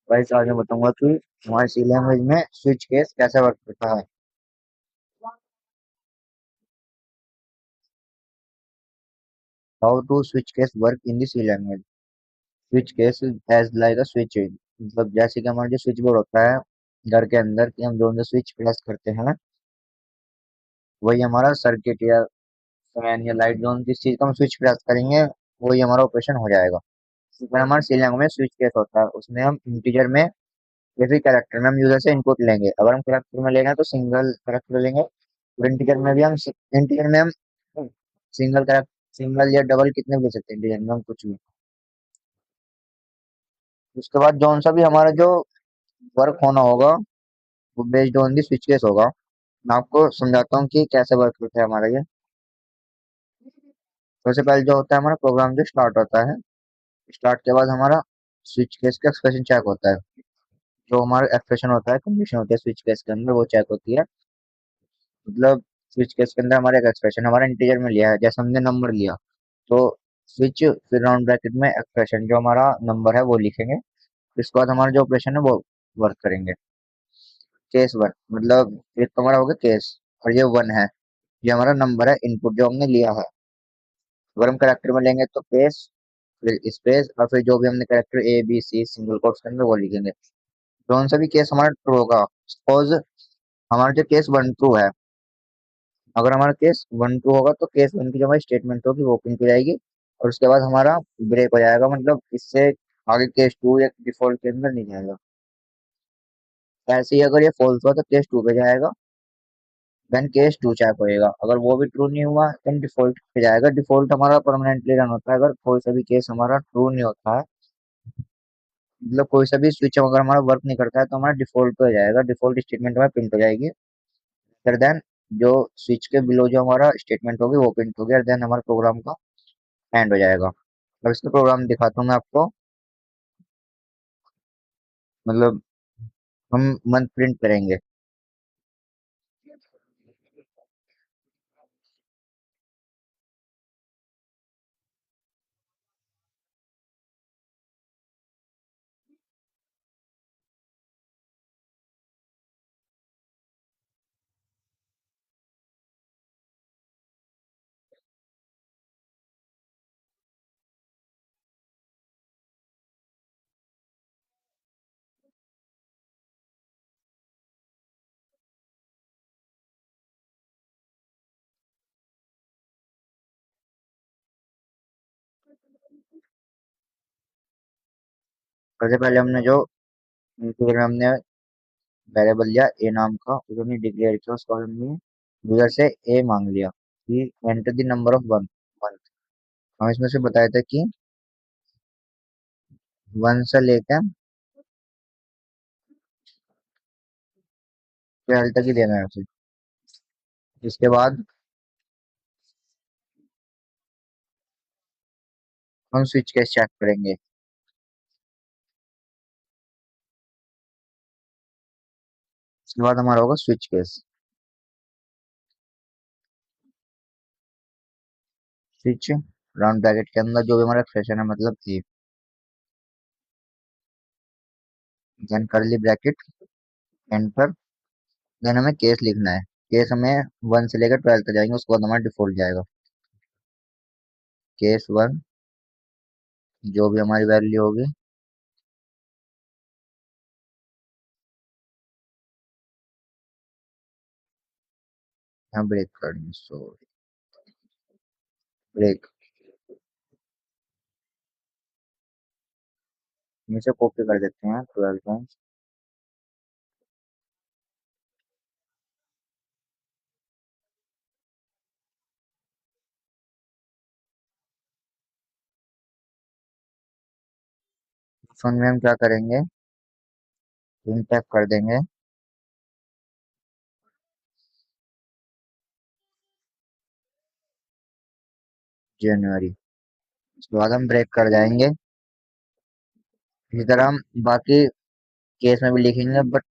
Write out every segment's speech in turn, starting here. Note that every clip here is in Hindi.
भाई आज मैं बताऊंगा कि हमारे सी लैंग्वेज में स्विच केस कैसे वर्क करता है। How to switch case work in the C language. Switch case as like a switch, मतलब जैसे कि हमारा जो स्विच बोर्ड होता है घर के अंदर कि हम जो स्विच प्रेस करते हैं वही हमारा सर्किट या फैन या लाइट जोन जिस चीज का हम स्विच प्रेस करेंगे वही हमारा ऑपरेशन हो जाएगा। पर हमारे सी लैंग्वेज में स्विच केस होता है, उसमें हम इंटीजर में या फिर कैरेक्टर में हम यूजर से इनपुट लेंगे। अगर हम कैरेक्टर में लेंगे तो सिंगल कैरेक्टर लेंगे, और इंटीजर में भी हम इंटीजर में हम सिंगल कैरेक्टर, सिंगल या डबल कितने भी ले सकते हैं इंटीजर में हम कुछ भी। उसके बाद जौन सा भी हमारा जो वर्क होना होगा वो based on the switch case होगा। मैं आपको समझाता हूँ कि कैसे वर्क होता है हमारा ये। सबसे पहले जो होता है हमारा प्रोग्राम जो स्टार्ट होता है, स्टार्ट के बाद हमारा स्विच केस का एक्सप्रेशन चेक होता है। जो हमारा एक्सप्रेशन होता है, कंडीशन होती है स्विच केस के अंदर, वो चेक होती है। मतलब स्विच केस के अंदर हमारा एक एक्सप्रेशन हमारा इंटीजर में लिया है, जैसे हमने नंबर लिया तो स्विच फिर राउंड ब्रैकेट में एक्सप्रेशन जो हमारा नंबर है वो लिखेंगे। इसके बाद हमारा जो ऑपरेशन है वो वर्क करेंगे। केस वन मतलब एक तो हमारा हो गया केस, और ये वन है, ये हमारा नंबर है इनपुट जो हमने लिया है। अगर हम करेक्टर में लेंगे तो केस फिर स्पेस और फिर जो भी हमने character A B C single quotes के अंदर वो लिखेंगे। कौन सा भी केस हमारा ट्रू होगा, सपोज हमारा जो केस वन ट्रू है, अगर हमारा केस वन ट्रू होगा तो केस वन की जो हमारी स्टेटमेंट होगी वो प्रिंट हो जाएगी, और उसके बाद हमारा ब्रेक हो जाएगा, मतलब इससे आगे केस टू या डिफॉल्ट के अंदर नहीं जाएगा। ऐसे ही अगर ये फॉल्स हुआ तो केस टू पे जाएगा, देन केस टू चेक होएगा, अगर वो भी ट्रू नहीं हुआ देन डिफॉल्ट पे जाएगा। डिफॉल्ट हमारा परमानेंटली रन होता है अगर कोई सा भी केस हमारा ट्रू नहीं होता है, मतलब कोई सा भी स्विच अगर हमारा वर्क नहीं करता है तो हमारा डिफॉल्ट पे हो जाएगा, डिफॉल्ट स्टेटमेंट हमारी प्रिंट हो जाएगी। फिर देन जो स्विच के बिलो जो हमारा स्टेटमेंट होगी वो प्रिंट होगी, और देन हमारे प्रोग्राम का एंड हो जाएगा। अब इसका प्रोग्राम दिखाता हूँ मैं आपको। मतलब हम मंथ प्रिंट करेंगे। सबसे पहले हमने जो इंटीजर में हमने वेरिएबल लिया ए नाम का, उसको हमने डिक्लेयर किया, उसको हमने यूजर से ए मांग लिया कि enter the number of one month. हम इसमें से बताए थे कि वन से लेकर 12 तक ही देना है उसे। इसके बाद हम स्विच केस चेक करेंगे। इसके बाद हमारा होगा switch case. Switch round bracket के अंदर जो भी हमारा एक्सप्रेशन है, मतलब A, then curly bracket enter, then हमें केस लिखना है। केस हमें वन से लेकर 12 तक जाएंगे, उसके बाद हमारा डिफॉल्ट जाएगा। केस वन जो भी हमारी वैल्यू होगी, यहाँ ब्रेक कर देंगे, सॉरी ब्रेक, नीचे कॉपी कर देते हैं 12 को। फन में हम क्या करेंगे, प्रिंट कर देंगे जनवरी। उसके बाद हम ब्रेक कर जाएंगे। इसी तरह हम बाकी केस में भी लिखेंगे, बट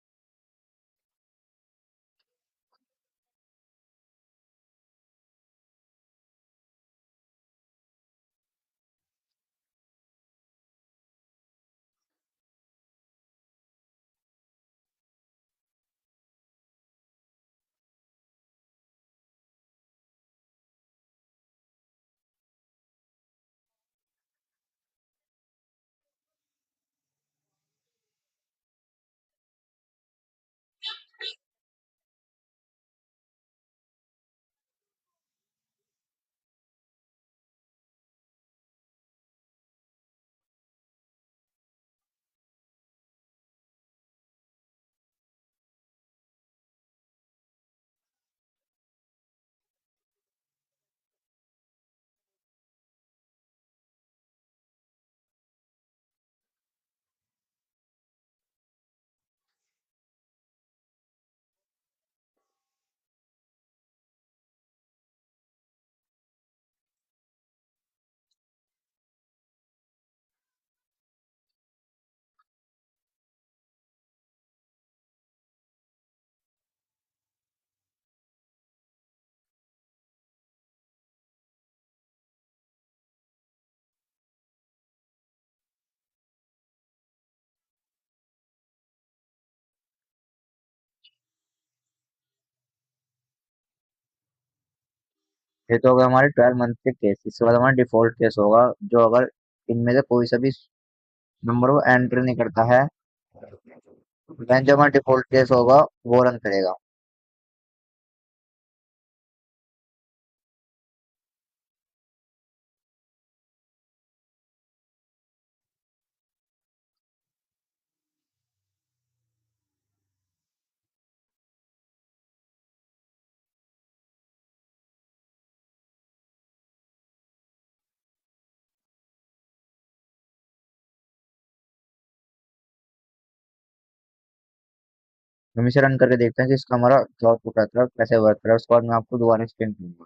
ये तो हो गया हमारे 12 मंथ के केस। इसके बाद हमारा डिफॉल्ट केस होगा, जो अगर इनमें से कोई सा भी नंबर वो एंटर नहीं करता है, देन जो हमारा डिफॉल्ट केस होगा वो रन करेगा। हम इसे रन करके देखते हैं कि इसका हमारा जो आउटपुट आता है कैसे वर्क कर रहा है। उसके बाद मैं आपको दोबारा एक्सप्लेन करूंगा।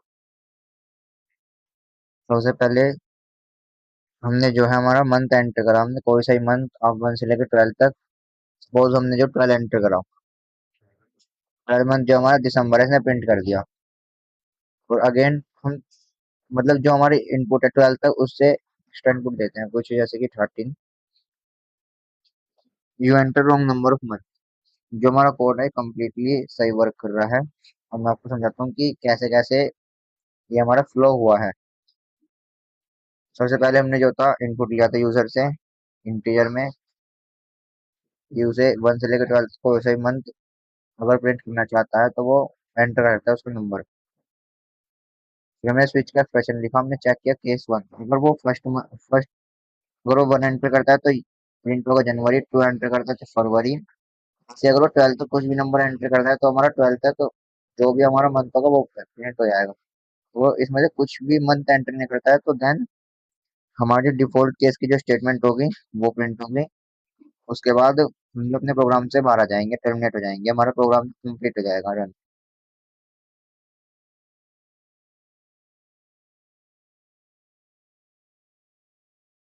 सबसे पहले हमने जो है हमारा मंथ एंटर करा, हमने कोई सा ही मंथ आप 1 से लेकर 12 तक। सपोज हमने जो 12 एंटर करा, 12 मंथ जो हमारा दिसंबर है इसने प्रिंट कर दिया। और अगेन हम मतलब जो हमारी इनपुट है 12 तक उससे एक्स्ट्रा इनपुट देते हैं कुछ, जैसे कि 13 you enter wrong number of month. जो हमारा कोड है कम्प्लीटली सही वर्क कर रहा है। अब मैं आपको समझाता हूँ कि कैसे कैसे ये हमारा फ्लो हुआ है। सबसे पहले हमने जो था इनपुट लिया था यूजर से इंटीजर में, यूजे 1 से लेकर 12 को सही मंथ अगर प्रिंट करना चाहता है तो वो एंटर करता है उसका नंबर। फिर हमने स्विच का एक्सप्रेशन लिखा, हमने चेक किया केस 1, अगर वो फर्स्ट अगर वो 1 एंटर करता है तो प्रिंट होगा जनवरी, 2 एंटर करता है तो फरवरी से, अगर वो 12 तो कुछ भी नंबर एंटर करता है तो हमारा 12 है, तो जो भी हमारा मंथ होगा वो प्रिंट हो जाएगा। वो इसमें से कुछ भी मंथ एंटर नहीं करता है तो देन हमारी डिफॉल्ट केस की जो स्टेटमेंट होगी वो प्रिंट होगी। उसके बाद हम लोग अपने प्रोग्राम से बाहर आ जाएंगे, टर्मिनेट हो जाएंगे, हमारा प्रोग्राम कंप्लीट हो जाएगा रन।